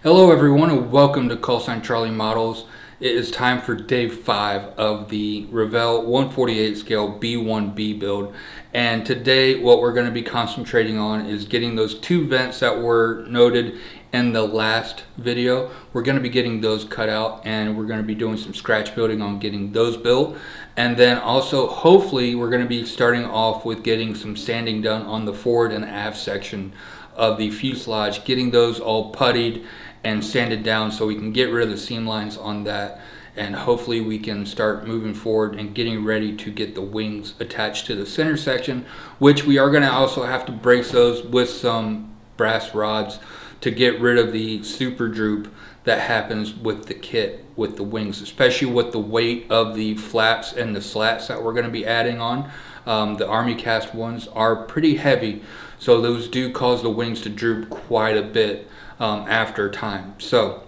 Hello everyone and welcome to Callsign Charlie Models. It is time for day 5 of the Revell 148 scale B-1B build, and today what we're going to be concentrating on is getting those two vents that were noted in the last video. We're going to be getting those cut out, and we're going to be doing some scratch building on getting those built, and then also hopefully we're going to be starting off with getting some sanding done on the forward and aft section of the fuselage, getting those all puttied and sanded down so we can get rid of the seam lines on that, and hopefully we can start moving forward and getting ready to get the wings attached to the center section, which we are going to also have to brace those with some brass rods to get rid of the super droop that happens with the kit with the wings, especially with the weight of the flaps and the slats that we're going to be adding on. The army cast ones are pretty heavy, so those do cause the wings to droop quite a bit after time. So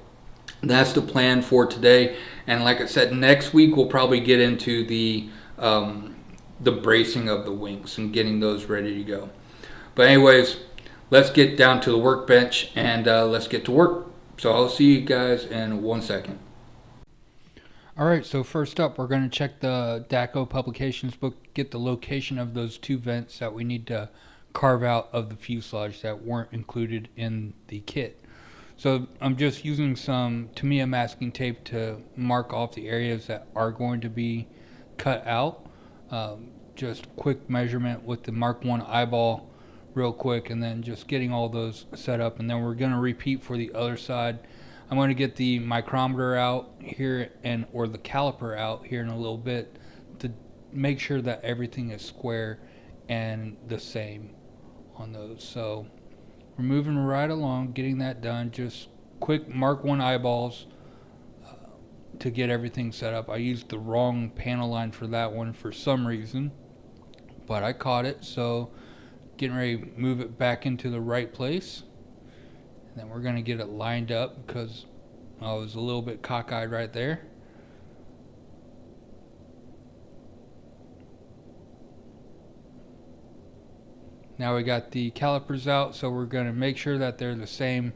that's the plan for today, and like I said, next week we'll probably get into the bracing of the wings and getting those ready to go. But anyways, let's get down to the workbench and let's get to work. So I'll see you guys in 1 second. Alright, so first up we're going to check the DACO publications book, get the location of those two vents that we need to carve out of the fuselage that weren't included in the kit. So I'm just using some Tamiya masking tape to mark off the areas that are going to be cut out. Just quick measurement with the Mark 1 eyeball real quick, and then just getting all those set up, and then we're going to repeat for the other side. I'm going to get the micrometer out here or the caliper out here in a little bit to make sure that everything is square and the same on those. So we're moving right along, getting that done. Just quick Mark 1 eyeballs to get everything set up. I used the wrong panel line for that one for some reason, but I caught it, so getting ready to move it back into the right place. And then we're going to get it lined up because I was a little bit cockeyed right there. Now we got the calipers out, so we're going to make sure that they're the same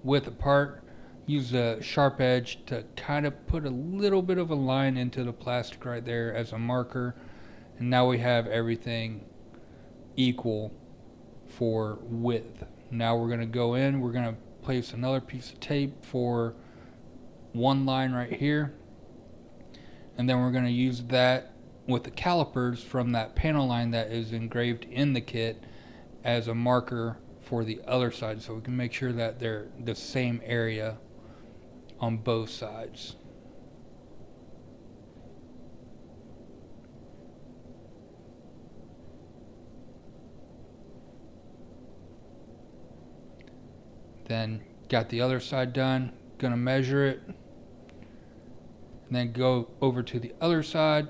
width apart. Use a sharp edge to kind of put a little bit of a line into the plastic right there as a marker. And now we have everything equal for width. Now we're going to go in, we're going to place another piece of tape for one line right here. And then we're going to use that with the calipers from that panel line that is engraved in the kit as a marker for the other side, so we can make sure that they're the same area on both sides. Then got the other side done, gonna measure it, and then go over to the other side,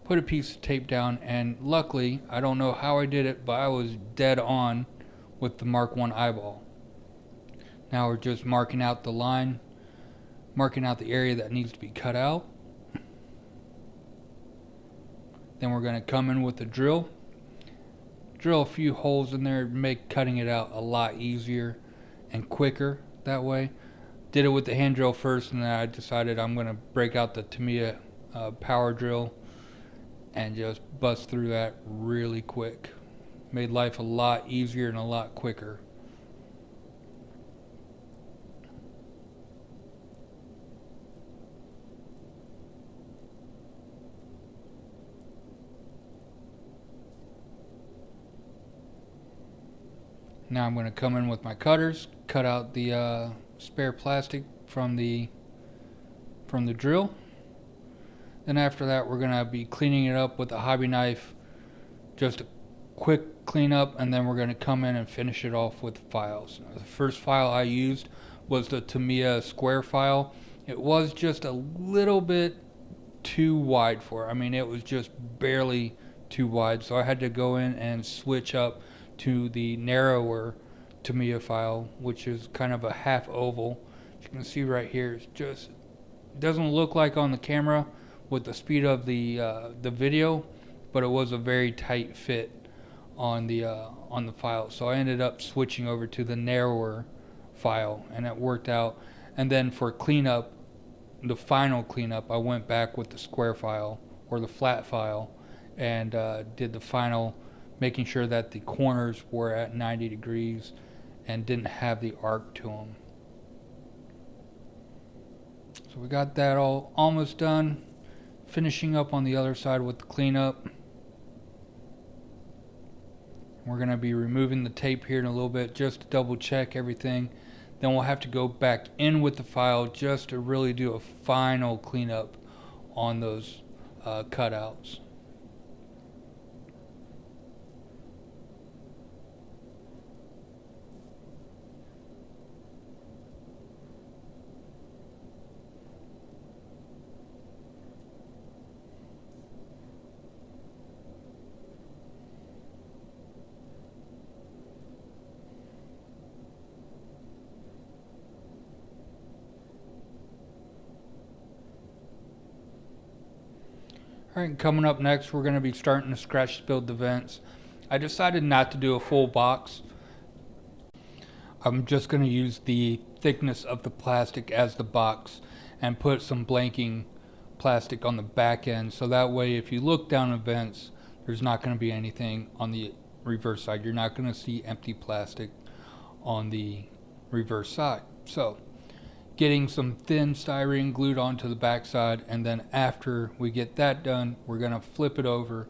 put a piece of tape down, and luckily, I don't know how I did it, but I was dead on with the Mark 1 eyeball. Now we're just marking out the line, marking out the area that needs to be cut out. Then we're going to come in with the drill a few holes in there, make cutting it out a lot easier and quicker that way. Did it with the hand drill first, and then I decided I'm going to break out the Tamiya power drill and just bust through that really quick. Made life a lot easier and a lot quicker. Now I'm going to come in with my cutters, cut out the spare plastic from the drill. Then after that, we're going to be cleaning it up with a hobby knife, just a quick cleanup, and then we're going to come in and finish it off with files. The first file I used was the Tamiya square file. It was just a little bit too wide for it. I mean, it was just barely too wide, so I had to go in and switch up to the narrower Tamiya file, which is kind of a half oval. As you can see right here, it's just doesn't look like on the camera with the speed of the video, but it was a very tight fit on the file. So I ended up switching over to the narrower file, and it worked out. And then for cleanup, the final cleanup, I went back with the square file or the flat file and did the final, making sure that the corners were at 90 degrees and didn't have the arc to them. So we got that all almost done. Finishing up on the other side with the cleanup. We're going to be removing the tape here in a little bit just to double check everything. Then we'll have to go back in with the file just to really do a final cleanup on those cutouts. Alright, coming up next, we're going to be starting to scratch build the vents. I decided not to do a full box. I'm just going to use the thickness of the plastic as the box and put some blanking plastic on the back end, so that way if you look down the vents, there's not going to be anything on the reverse side. You're not going to see empty plastic on the reverse side. So getting some thin styrene glued onto the back side, and then after we get that done, we're going to flip it over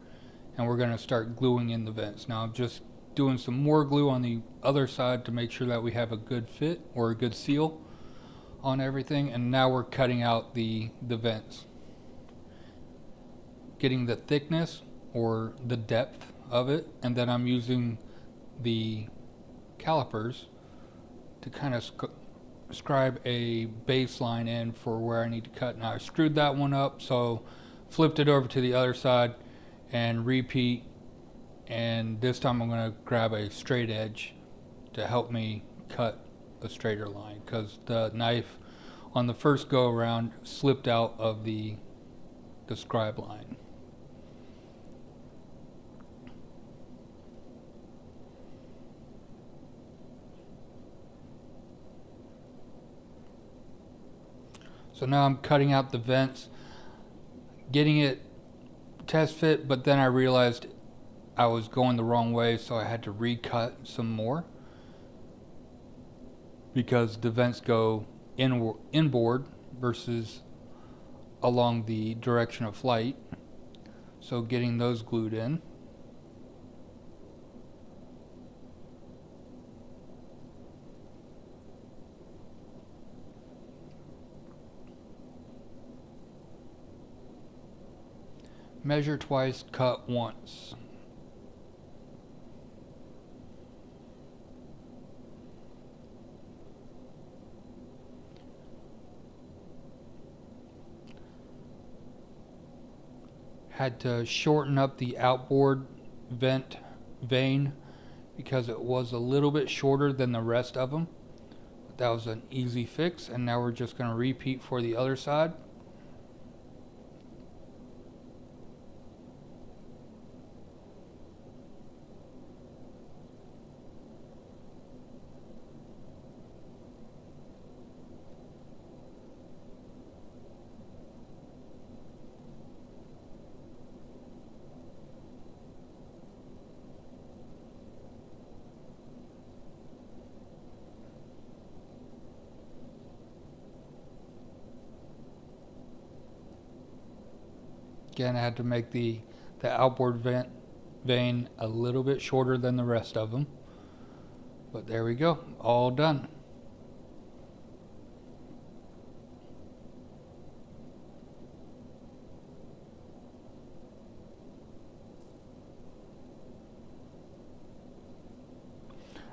and we're going to start gluing in the vents. Now I'm just doing some more glue on the other side to make sure that we have a good fit or a good seal on everything, and now we're cutting out the vents, getting the thickness or the depth of it, and then I'm using the calipers to kind of scribe a baseline in for where I need to cut. Now I screwed that one up, so flipped it over to the other side and repeat, and this time I'm going to grab a straight edge to help me cut a straighter line, because the knife on the first go around slipped out of the scribe line. So now I'm cutting out the vents, getting it test fit, but then I realized I was going the wrong way, so I had to recut some more because the vents go inboard versus along the direction of flight. So getting those glued in. Measure twice, cut once. Had to shorten up the outboard vent vane because it was a little bit shorter than the rest of them. But that was an easy fix, and now we're just going to repeat for the other side. Again, I had to make the outboard vent vane a little bit shorter than the rest of them. But there we go, all done.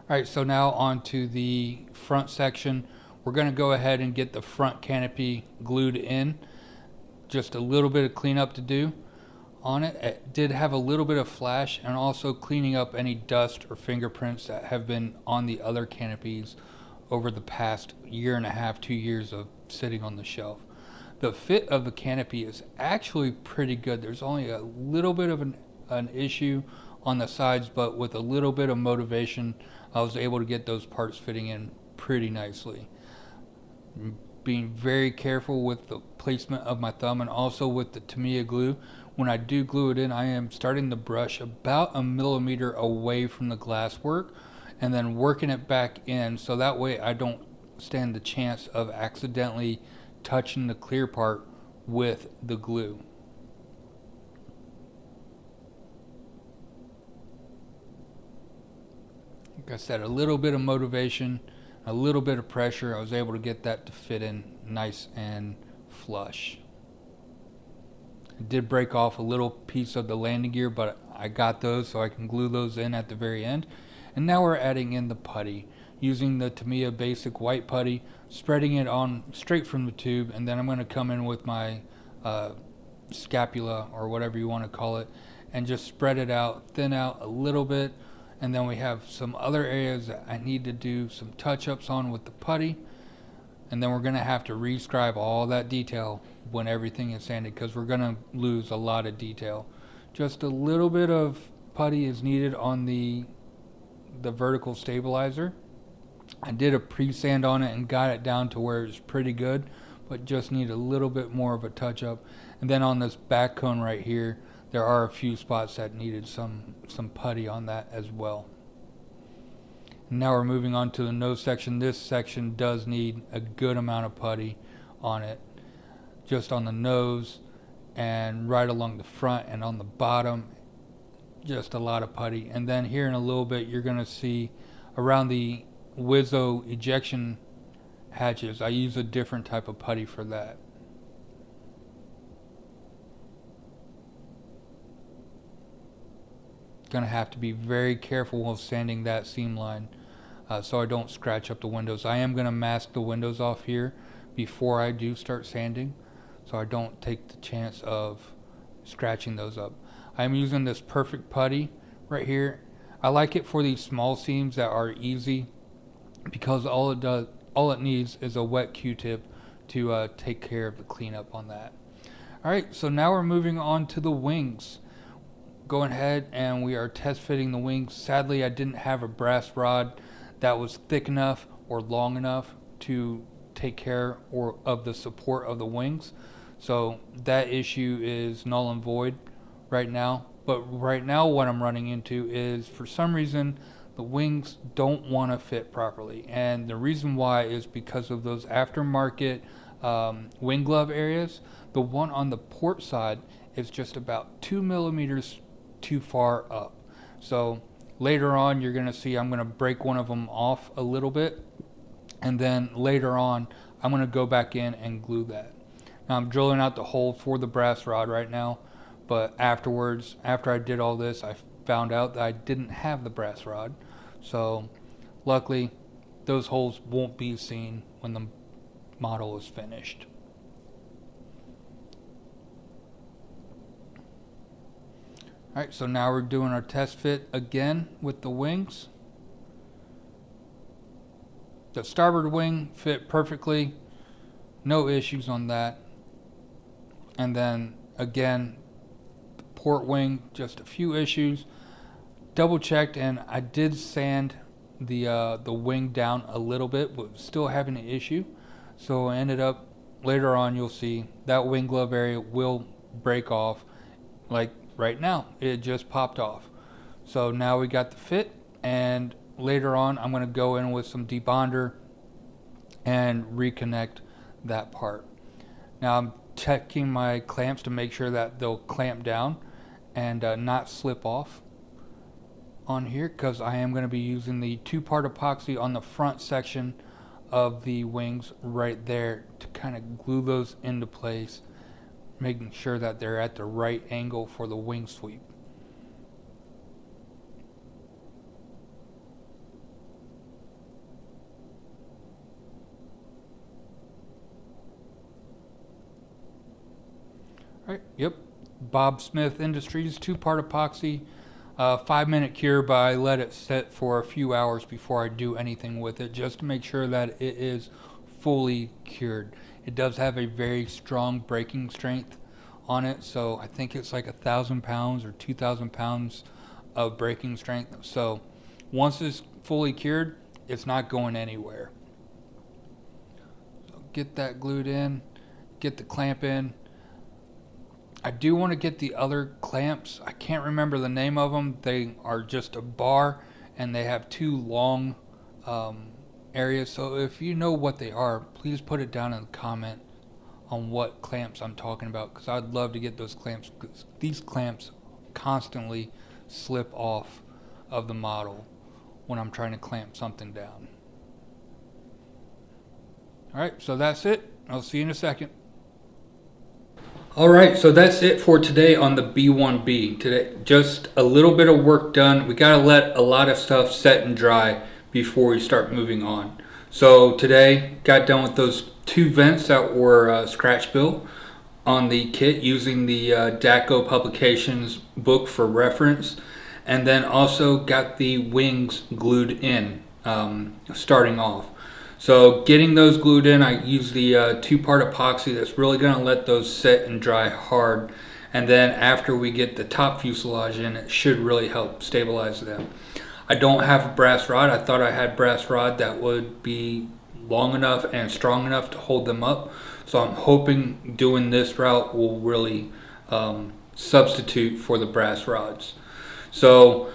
Alright, so now on to the front section. We're going to go ahead and get the front canopy glued in. Just a little bit of cleanup to do on it. It did have a little bit of flash, and also cleaning up any dust or fingerprints that have been on the other canopies over the past year and a half, 2 years of sitting on the shelf. The fit of the canopy is actually pretty good. There's only a little bit of an issue on the sides, but with a little bit of motivation, I was able to get those parts fitting in pretty nicely. Being very careful with the placement of my thumb and also with the Tamiya glue. When I do glue it in, I am starting the brush about a millimeter away from the glass work and then working it back in, so that way I don't stand the chance of accidentally touching the clear part with the glue. Like I said, a little bit of motivation, a little bit of pressure, I was able to get that to fit in nice and flush. It did break off a little piece of the landing gear, but I got those so I can glue those in at the very end. And now we're adding in the putty, using the Tamiya basic white putty, spreading it on straight from the tube, and then I'm going to come in with my scapula or whatever you want to call it and just spread it out, thin out a little bit. And then we have some other areas that I need to do some touch-ups on with the putty. And then we're going to have to rescribe all that detail when everything is sanded, because we're going to lose a lot of detail. Just a little bit of putty is needed on the vertical stabilizer. I did a pre-sand on it and got it down to where it's pretty good, but just need a little bit more of a touch-up. And then on this back cone right here, there are a few spots that needed some putty on that as well. Now we're moving on to the nose section. This section does need a good amount of putty on it, just on the nose and right along the front and on the bottom, just a lot of putty. And then here in a little bit you're going to see around the Wizzo ejection hatches, I use a different type of putty for that. Going to have to be very careful while sanding that seam line so I don't scratch up the windows. I am going to mask the windows off here before I do start sanding, so I don't take the chance of scratching those up. I'm using this perfect putty right here. I like it for these small seams that are easy, because all it needs is a wet Q-tip to take care of the cleanup on that. Alright, so now we're moving on to the wings. Going ahead and we are test fitting the wings. Sadly, I didn't have a brass rod that was thick enough or long enough to take care of the support of the wings, so that issue is null and void right now. But right now what I'm running into is, for some reason, the wings don't want to fit properly, and the reason why is because of those aftermarket wing glove areas. The one on the port side is just about 2 millimeters too far up. So later on you're going to see I'm going to break one of them off a little bit, and then later on I'm going to go back in and glue that. Now I'm drilling out the hole for the brass rod right now, but afterwards, after I did all this, I found out that I didn't have the brass rod. So luckily those holes won't be seen when the model is finished. Alright, so now we're doing our test fit again with the wings. The starboard wing fit perfectly, no issues on that. And then again, the port wing, just a few issues. Double checked, and I did sand the wing down a little bit, but still having an issue. So I ended up, later on you'll see that wing glove area will break off, like right now it just popped off. So now we got the fit, and later on I'm going to go in with some debonder and reconnect that part. Now I'm checking my clamps to make sure that they'll clamp down and not slip off on here, because I am going to be using the 2-part epoxy on the front section of the wings right there to kind of glue those into place, making sure that they're at the right angle for the wing sweep. Alright, yep, Bob Smith Industries 2-part epoxy, 5-minute cure, but I let it set for a few hours before I do anything with it, just to make sure that it is fully cured. It does have a very strong breaking strength on it, so I think it's like 1,000 pounds or 2,000 pounds of breaking strength. So once it's fully cured, it's not going anywhere. get that glued in, get the clamp in. I do want to get the other clamps. I can't remember the name of them. They are just a bar and they have two long areas. So if you know what they are, please put it down in the comment on what clamps I'm talking about, because I'd love to get those clamps, because these clamps constantly slip off of the model when I'm trying to clamp something down. Alright, so that's it. I'll see you in a second. Alright, so that's it for today on the B-1B. Today, just a little bit of work done. We gotta let a lot of stuff set and dry before we start moving on. So today, got done with those two vents that were scratch built on the kit using the DACO Publications book for reference, and then also got the wings glued in starting off. So getting those glued in, I use the two-part epoxy that's really going to let those set and dry hard, and then after we get the top fuselage in, it should really help stabilize them. I don't have a brass rod. I thought I had brass rod that would be long enough and strong enough to hold them up, so I'm hoping doing this route will really substitute for the brass rods. So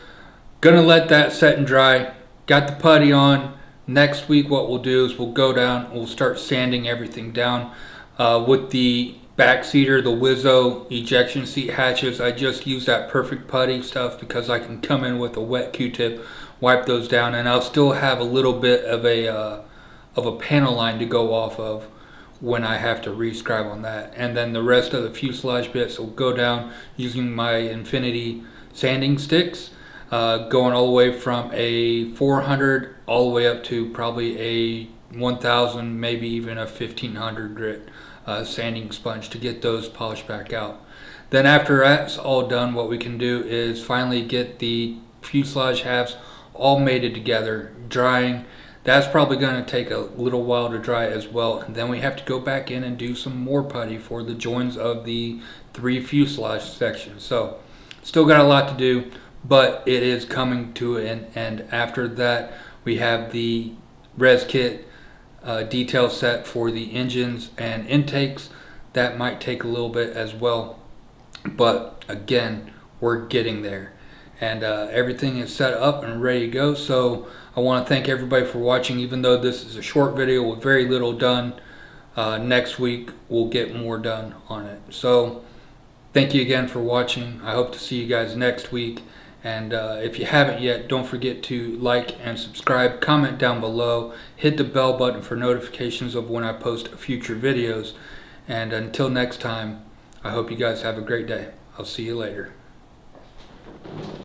gonna let that set and dry. Got the putty on. Next week what we'll do is we'll go down, we'll start sanding everything down with the back seater, the Wizzo ejection seat hatches. I just use that perfect putty stuff because I can come in with a wet Q-tip, wipe those down, and I'll still have a little bit of a panel line to go off of when I have to rescribe on that. And then the rest of the fuselage bits will go down using my Infinity sanding sticks, going all the way from a 400 all the way up to probably a 1000, maybe even a 1500 grit sanding sponge to get those polished back out. Then after that's all done, what we can do is finally get the fuselage halves all mated together, drying. That's probably going to take a little while to dry as well, and then we have to go back in and do some more putty for the joins of the three fuselage sections. So still got a lot to do, but it is coming to an end. After that, we have the res kit detail set for the engines and intakes. That might take a little bit as well, but again, we're getting there, and everything is set up and ready to go. So I want to thank everybody for watching. Even though this is a short video with very little done, next week we'll get more done on it. So thank you again for watching. I hope to see you guys next week. And if you haven't yet, don't forget to like and subscribe, comment down below, hit the bell button for notifications of when I post future videos. And until next time, I hope you guys have a great day. I'll see you later.